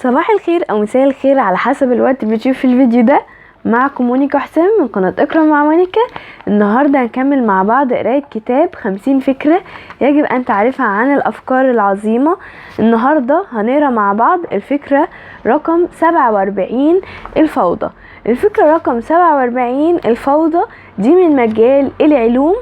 صباح الخير او مساء الخير على حسب الوقت بتشوف الفيديو ده. معكم مونيكا حسام من قناة اقرأ مع مونيكا. النهاردة هنكمل مع بعض قراية كتاب 50 فكرة يجب ان تعرفها عن الافكار العظيمة. النهاردة هنقرأ مع بعض الفكرة رقم 47 الفوضى. الفكرة رقم 47 الفوضى دي من مجال العلوم.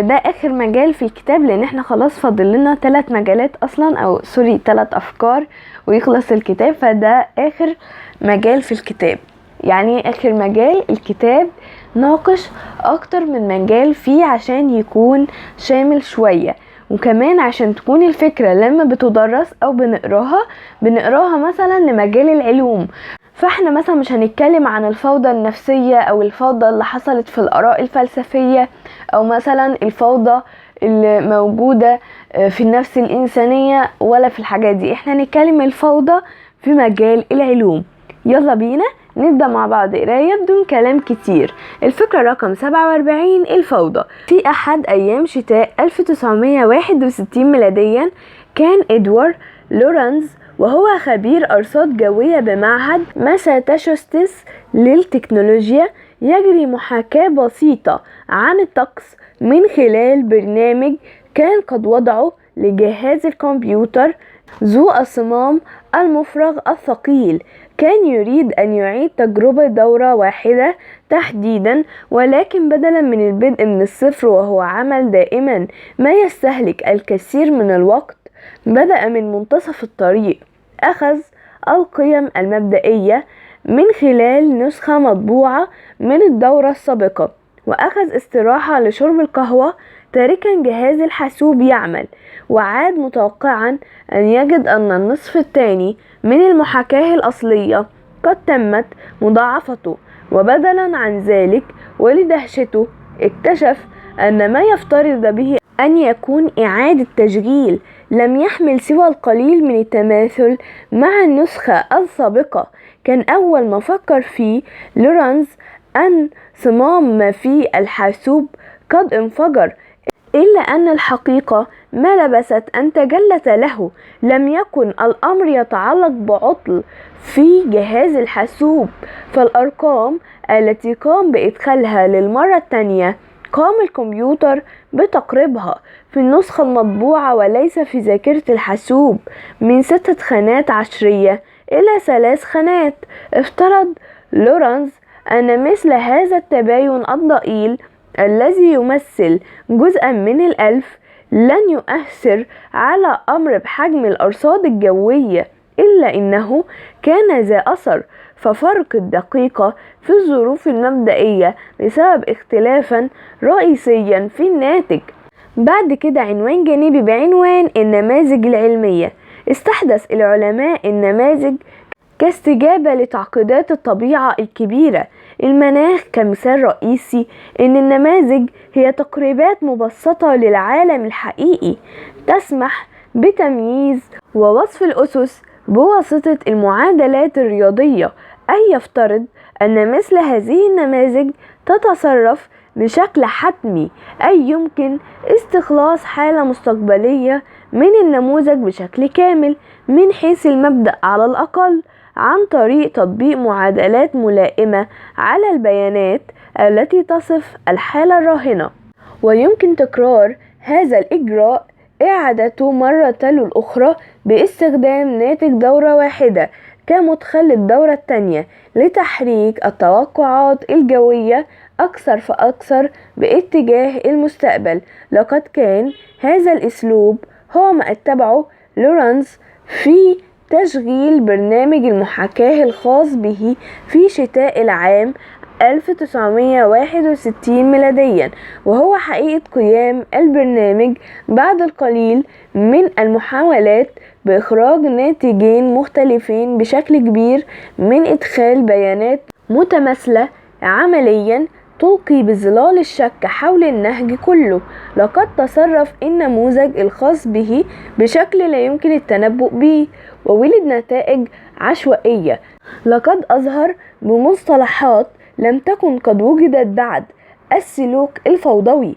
ده اخر مجال في الكتاب لان احنا خلاص فاضل لنا 3 مجالات اصلا او 3 افكار ويخلص الكتاب، فده اخر مجال في الكتاب. يعني اخر مجال الكتاب ناقش اكتر من مجال فيه عشان يكون شامل شوية، وكمان عشان تكون الفكرة لما بتدرس او بنقراها مثلا لمجال العلوم. فاحنا مثلا مش هنتكلم عن الفوضى النفسية او الفوضى اللي حصلت في الآراء الفلسفية او مثلا الفوضى اللي موجودة في النفس الإنسانية ولا في الحاجات دي. احنا هنتكلم الفوضى في مجال العلوم. يلا بينا نبدأ مع بعض قراية بدون كلام كتير. الفكرة رقم 47 الفوضى. في أحد أيام شتاء 1961 ميلاديا كان إدوارد لورانز وهو خبير أرصاد جوية بمعهد ماساتشوستس للتكنولوجيا يجري محاكاة بسيطة عن الطقس من خلال برنامج كان قد وضعه لجهاز الكمبيوتر ذو الصمام المفرغ الثقيل. كان يريد أن يعيد تجربة دورة واحدة تحديدا، ولكن بدلا من البدء من الصفر وهو عمل دائما ما يستهلك الكثير من الوقت، بدأ من منتصف الطريق. أخذ القيم المبدئية من خلال نسخة مطبوعة من الدورة السابقة، وأخذ استراحة لشرب القهوة تاركا جهاز الحاسوب يعمل، وعاد متوقعا أن يجد أن النصف الثاني من المحاكاة الأصلية قد تمت مضاعفته. وبدلا عن ذلك ولدهشته اكتشف أن ما يفترض به أن يكون إعادة تشغيل لم يحمل سوى القليل من التماثل مع النسخة السابقة. كان أول ما فكر فيه لورانز أن صمام ما في الحاسوب قد انفجر، إلا أن الحقيقة ما لبثت أن تجلت له. لم يكن الأمر يتعلق بعطل في جهاز الحاسوب، فالأرقام التي قام بإدخالها للمرة الثانية قام الكمبيوتر بتقريبها في النسخة المطبوعة وليس في ذاكرة الحاسوب من 6 خانات عشرية إلى 3 خانات. افترض لورانز أن مثل هذا التباين الضئيل الذي يمثل جزءا من الألف لن يؤثر على أمر بحجم الأرصاد الجوية، إلا إنه كان ذا أثر. ففرق الدقيقة في الظروف المبدئية بسبب اختلافا رئيسيا في الناتج. بعد كده عنوان جانبي بعنوان النماذج العلمية. استحدث العلماء النماذج كاستجابة لتعقيدات الطبيعة الكبيرة. المناخ كمثال رئيسي. إن النماذج هي تقريبات مبسطة للعالم الحقيقي تسمح بتمييز ووصف الأسس بواسطة المعادلات الرياضية. أي يفترض أن مثل هذه النماذج تتصرف بشكل حتمي، أي يمكن استخلاص حالة مستقبلية من النموذج بشكل كامل من حيث المبدأ على الأقل، عن طريق تطبيق معادلات ملائمة على البيانات التي تصف الحالة الراهنة. ويمكن تكرار هذا الإجراء إعادته مرة تلو الأخرى باستخدام ناتج دورة واحدة كمدخل للدورة الثانية لتحريك التوقعات الجوية أكثر فأكثر باتجاه المستقبل. لقد كان هذا الأسلوب هو ما اتبعه لورانز في تشغيل برنامج المحاكاة الخاص به في شتاء العام 1961 ميلاديا، وهو حقيقة قيام البرنامج بعد القليل من المحاولات بإخراج ناتجين مختلفين بشكل كبير من إدخال بيانات متماثلة عمليا تلقي بظلال الشك حول النهج كله. لقد تصرف النموذج الخاص به بشكل لا يمكن التنبؤ به، وولد نتائج عشوائية. لقد أظهر بمصطلحات لم تكن قد وجدت بعد السلوك الفوضوي.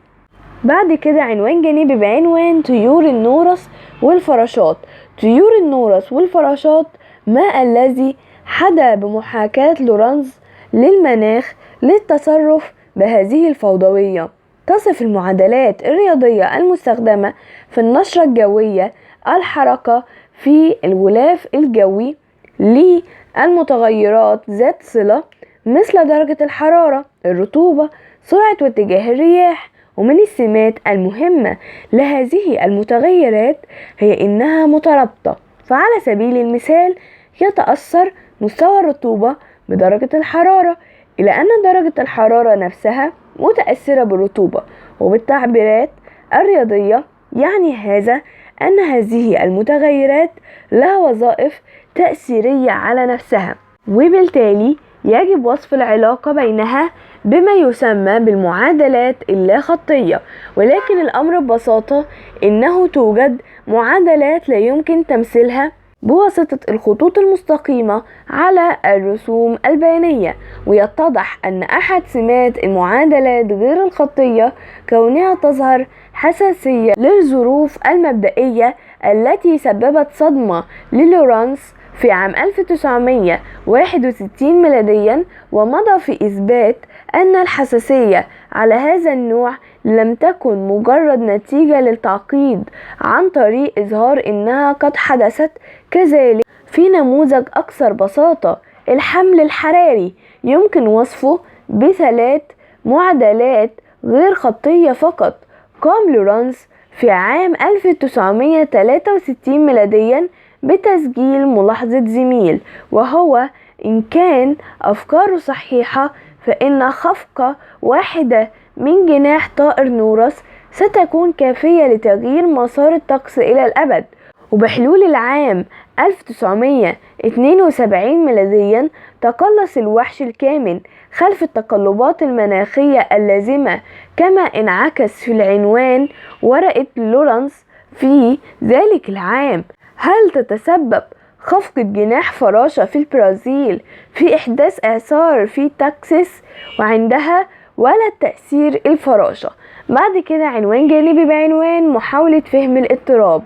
بعد كده عنوان جانبي بعنوان طيور النورس والفراشات. طيور النورس والفراشات ما الذي حدا بمحاكاة لورانز للمناخ للتصرف بهذه الفوضوية. تصف المعادلات الرياضية المستخدمة في النشرة الجوية الحركة في الغلاف الجوي للمتغيرات ذات صلة مثل درجة الحرارة، الرطوبة، سرعة واتجاه الرياح. ومن السمات المهمة لهذه المتغيرات هي إنها مترابطة. فعلى سبيل المثال يتأثر مستوى الرطوبة بدرجة الحرارة، إلى أن درجة الحرارة نفسها متأثرة بالرطوبة. وبالتعبيرات الرياضية يعني هذا أن هذه المتغيرات لها وظائف تأثيرية على نفسها، وبالتالي يجب وصف العلاقة بينها بما يسمى بالمعادلات اللا خطية. ولكن الأمر ببساطة إنه توجد معادلات لا يمكن تمثيلها بواسطة الخطوط المستقيمة على الرسوم البيانية. ويتضح أن أحد سمات المعادلات غير الخطية كونها تظهر حساسية للظروف المبدئية التي سببت صدمة للورانز في عام 1961 ميلاديا. ومضى في إثبات أن الحساسية على هذا النوع لم تكن مجرد نتيجة للتعقيد عن طريق إظهار إنها قد حدثت. كذلك في نموذج أكثر بساطة، الحمل الحراري، يمكن وصفه بثلاث معادلات غير خطية فقط. قام لورانز في عام 1963 ميلاديا بتسجيل ملاحظة زميل، وهو إن كان أفكاره صحيحة فإن خفقة واحدة من جناح طائر نورس ستكون كافية لتغيير مسار الطقس إلى الأبد. وبحلول العام 1972 ميلاديا تقلص الوحش الكامن خلف التقلبات المناخية اللازمة، كما انعكس في العنوان ورقة لورانز في ذلك العام. هل تتسبب خفقة جناح فراشة في البرازيل في إحداث إعصار في تكساس وعندها ولا تأثير الفراشة؟ بعد كده عنوان جانبي بعنوان محاولة فهم الاضطراب.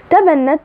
تبنت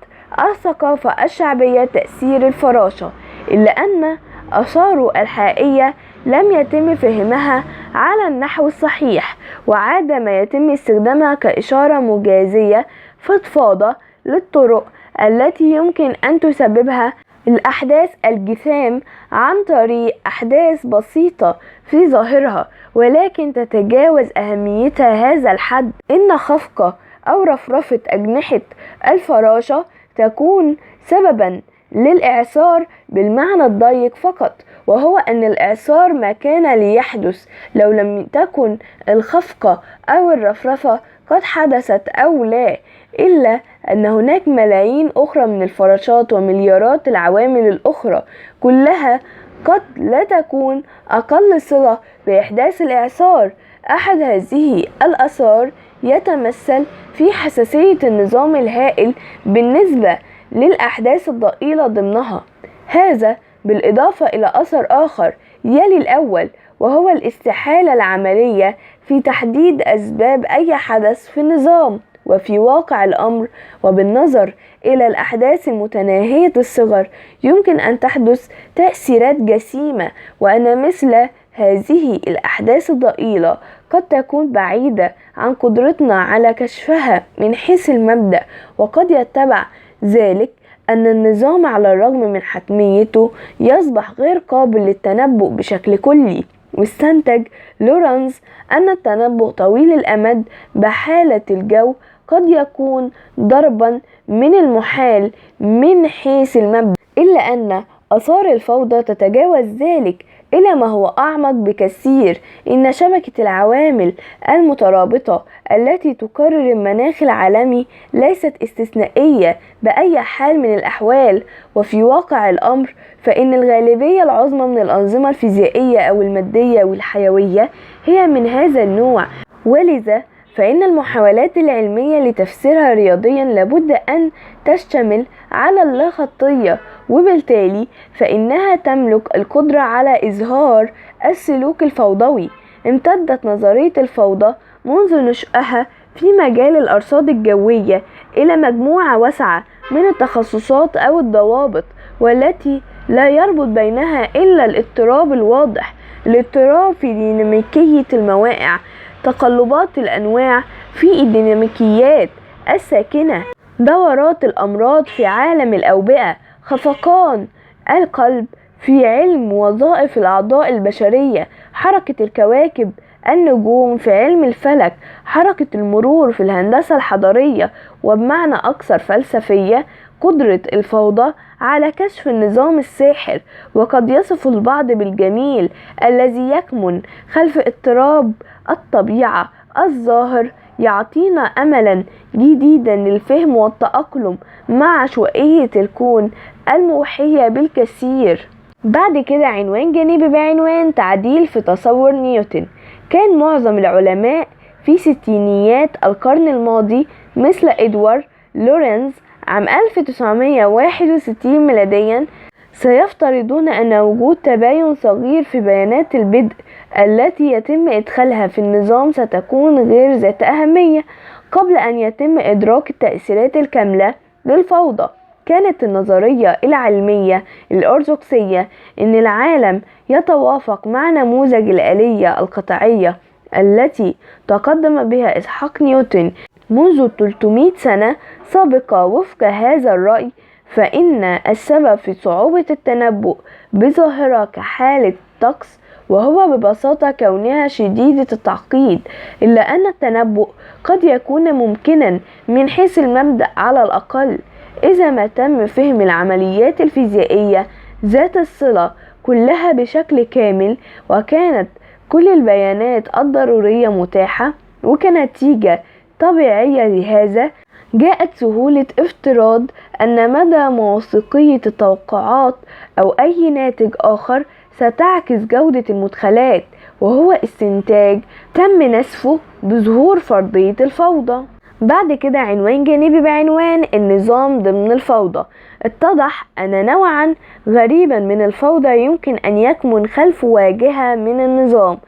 الثقافة الشعبية تأثير الفراشة، إلا أن آثاره الحقيقية لم يتم فهمها على النحو الصحيح، وعاد ما يتم استخدامها كإشارة مجازية فضفاضة للطرق التي يمكن أن تسببها الأحداث الجسام عن طريق أحداث بسيطة في ظاهرها ولكن تتجاوز أهميتها هذا الحد. إن خفقة أو رفرفة أجنحة الفراشة تكون سببا للإعصار بالمعنى الضيق فقط، وهو أن الإعصار ما كان ليحدث لو لم تكن الخفقة أو الرفرفة قد حدثت أو لا، إلا أن هناك ملايين أخرى من الفراشات ومليارات العوامل الأخرى كلها قد لا تكون أقل صلة بإحداث الإعصار. أحد هذه الآثار يتمثل في حساسية النظام الهائل بالنسبة للأحداث الضئيلة ضمنها. هذا بالإضافة إلى أثر آخر يلي الأول، وهو الاستحالة العملية في تحديد أسباب أي حدث في النظام. وفي واقع الأمر وبالنظر إلى الأحداث المتناهية الصغر يمكن أن تحدث تأثيرات جسيمة، وأن مثل هذه الأحداث الضئيلة قد تكون بعيدة عن قدرتنا على كشفها من حيث المبدأ. وقد يتبع ذلك أن النظام على الرغم من حتميته يصبح غير قابل للتنبؤ بشكل كلي. واستنتج لورانز أن التنبؤ طويل الأمد بحالة الجو قد يكون ضربا من المحال من حيث المبدأ، إلا أن آثار الفوضى تتجاوز ذلك إلى ما هو أعمق بكثير. إن شبكة العوامل المترابطة التي تقرر المناخ العالمي ليست استثنائية بأي حال من الأحوال. وفي واقع الأمر فإن الغالبية العظمى من الأنظمة الفيزيائية أو المادية والحيوية هي من هذا النوع، ولذا فإن المحاولات العلمية لتفسيرها رياضيا لابد أن تشتمل على اللاخطية، وبالتالي فإنها تملك القدرة على إظهار السلوك الفوضوي. امتدت نظرية الفوضى منذ نشأها في مجال الأرصاد الجوية إلى مجموعة واسعة من التخصصات أو الضوابط، والتي لا يربط بينها إلا الاضطراب الواضح، الاضطراب في ديناميكية المواقع، تقلبات الأنواع في الديناميكيات الساكنة، دورات الأمراض في عالم الأوبئة، خفقان القلب في علم وظائف الأعضاء البشرية، حركة الكواكب، النجوم في علم الفلك، حركة المرور في الهندسة الحضرية، وبمعنى أكثر فلسفية قدرة الفوضى على كشف النظام الساحر. وقد يصف البعض بالجميل الذي يكمن خلف اضطراب الطبيعة الظاهر، يعطينا أملا جديدا للفهم والتأقلم مع عشوائية الكون الموحية بالكثير. بعد كده عنوان جانبي بعنوان تعديل في تصور نيوتن. كان معظم العلماء في ستينيات القرن الماضي مثل إدوارد لورنز عام 1961 ميلاديا سيفترضون أن وجود تباين صغير في بيانات البدء التي يتم إدخالها في النظام ستكون غير ذات أهمية قبل أن يتم إدراك التأثيرات الكاملة للفوضى. كانت النظرية العلمية الأرثوذكسية أن العالم يتوافق مع نموذج الآلية القطعية التي تقدم بها إسحاق نيوتن منذ 300 سنة سابقة. وفق هذا الرأي فإن السبب في صعوبة التنبؤ بظاهرة كحالة طقس وهو ببساطة كونها شديدة التعقيد، إلا أن التنبؤ قد يكون ممكنا من حيث المبدأ على الأقل إذا ما تم فهم العمليات الفيزيائية ذات الصلة كلها بشكل كامل، وكانت كل البيانات الضرورية متاحة. وكنتيجة طبيعية لهذا جاءت سهولة افتراض أن مدى موثوقية التوقعات أو أي ناتج آخر ستعكس جودة المدخلات، وهو استنتاج تم نسفه بظهور فرضية الفوضى. بعد كده عنوان جانبي بعنوان النظام ضمن الفوضى. اتضح أن نوعا غريبا من الفوضى يمكن أن يكمن خلف واجهة من النظام.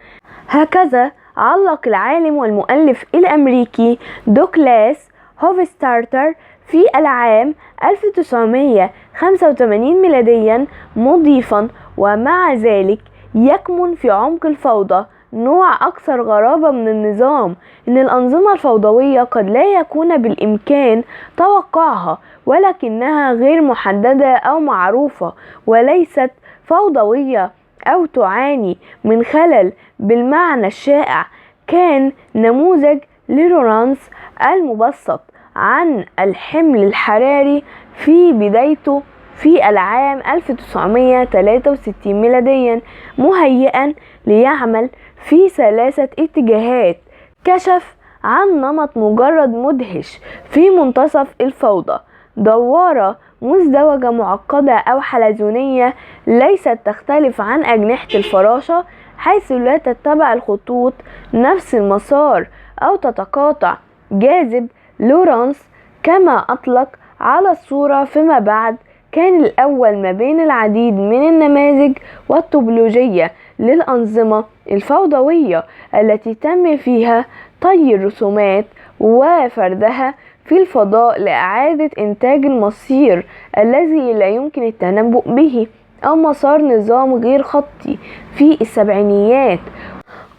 هكذا علق العالم والمؤلف الأمريكي دوغلاس هوفستاتر في العام 1985 ميلاديا مضيفا: ومع ذلك يكمن في عمق الفوضى نوع أكثر غرابة من النظام، إن الأنظمة الفوضوية قد لا يكون بالإمكان توقعها، ولكنها غير محددة أو معروفة، وليست فوضوية أو تعاني من خلل بالمعنى الشائع. كان نموذج لورانس المبسط عن الحمل الحراري في بدايته في العام 1963 ميلاديا مهيئا ليعمل في 3 اتجاهات. كشف عن نمط مجرد مدهش في منتصف الفوضى: دوارة مزدوجة معقدة أو حلزونية ليست تختلف عن أجنحة الفراشة، حيث لا تتبع الخطوط نفس المسار أو تتقاطع. جاذب لورانس كما أطلق على الصورة فيما بعد كان الأول ما بين العديد من النماذج والطوبولوجية للأنظمة الفوضوية التي تم فيها طي الرسومات وفردها في الفضاء لإعادة إنتاج المصير الذي لا يمكن التنبؤ به أو مسار نظام غير خطي. في السبعينيات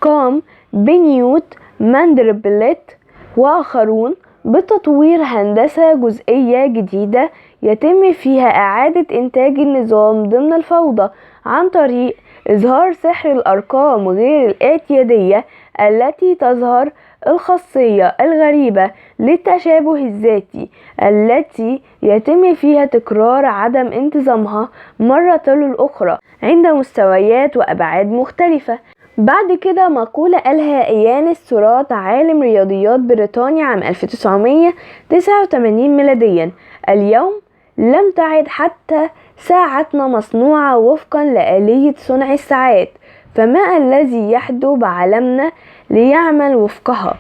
قام بنيوت ماندربلت وآخرون بتطوير هندسة جزئية جديدة يتم فيها إعادة إنتاج النظام ضمن الفوضى عن طريق إظهار سحر الأرقام غير الاعتيادية التي تظهر الخاصية الغريبة للتشابه الذاتي التي يتم فيها تكرار عدم انتظامها مرة تلو الأخرى عند مستويات وأبعاد مختلفة. بعد كده مقولة قالها إيان ستورات عالم رياضيات بريطاني عام 1989 ميلاديا: اليوم لم تعد حتى ساعتنا مصنوعة وفقا لآلية صنع الساعات، فما الذي يحدو بعالمنا ليعمل وفقها.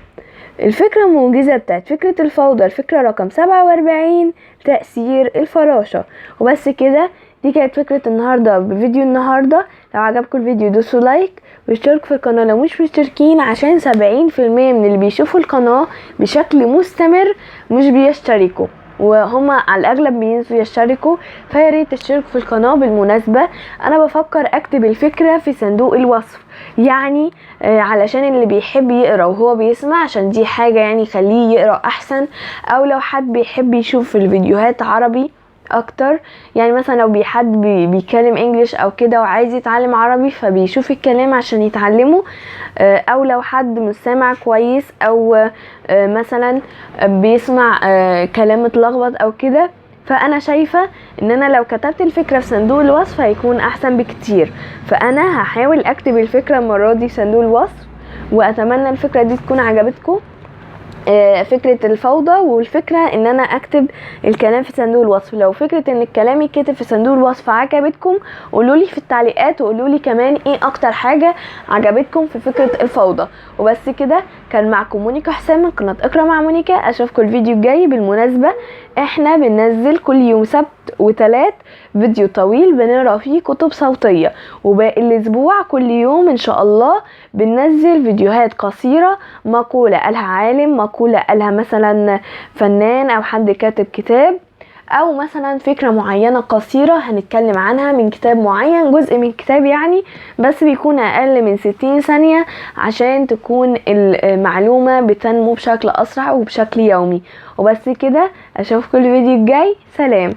الفكرة الموجزة بتاعت فكرة الفوضى، الفكرة رقم 47، تأثير الفراشة. وبس كده، دي كانت فكرة النهاردة بفيديو النهاردة. لو عجبكم الفيديو دوسوا لايك واشتركوا في القناة لو مش مشتركين، عشان 70% من اللي بيشوفوا القناة بشكل مستمر مش بيشتركوا. وهما على الاغلب بينسوا يشتركوا، فيا ريت تشتركوا في القناه. بالمناسبه انا بفكر اكتب الفكره في صندوق الوصف، يعني علشان اللي بيحب يقرا وهو بيسمع، عشان دي حاجه يعني يخليه يقرا احسن، او لو حد بيحب يشوف الفيديوهات عربي اكتر، يعني مثلا لو حد بيتكلم انجليش او كده وعايز يتعلم عربي فبيشوف الكلام عشان يتعلمه، او لو حد مش سامع كويس، او مثلا بيسمع كلام متلخبط او كده. فانا شايفة ان انا لو كتبت الفكرة في صندوق الوصف هيكون احسن بكتير، فانا هحاول اكتب الفكرة المرة دي في صندوق الوصف، واتمنى الفكرة دي تكون عجبتكم. فكرة الفوضى، والفكرة ان انا اكتب الكلام في صندوق الوصف. لو فكرة ان الكلام يتكتب في صندوق الوصف عجبتكم قولولي في التعليقات، وقولولي كمان ايه اكتر حاجة عجبتكم في فكرة الفوضى. وبس كده، كان معكم مونيكا حسام من قناة اقرا مع مونيكا. اشوفكم الفيديو الجاي. بالمناسبة احنا بننزل كل يوم سبت وتلات فيديو طويل بنقرا فيه كتب صوتية، وباقي الاسبوع كل يوم ان شاء الله بننزل فيديوهات قصيرة، مقولة قالها عالم، مقولة قالها مثلا فنان او حد كاتب كتاب، او مثلا فكرة معينة قصيرة هنتكلم عنها من كتاب معين، جزء من كتاب يعني، بس بيكون اقل من 60 ثانية عشان تكون المعلومة بتنمو بشكل اسرع وبشكل يومي. وبس كده، اشوفكم الفيديو الجاي. سلام.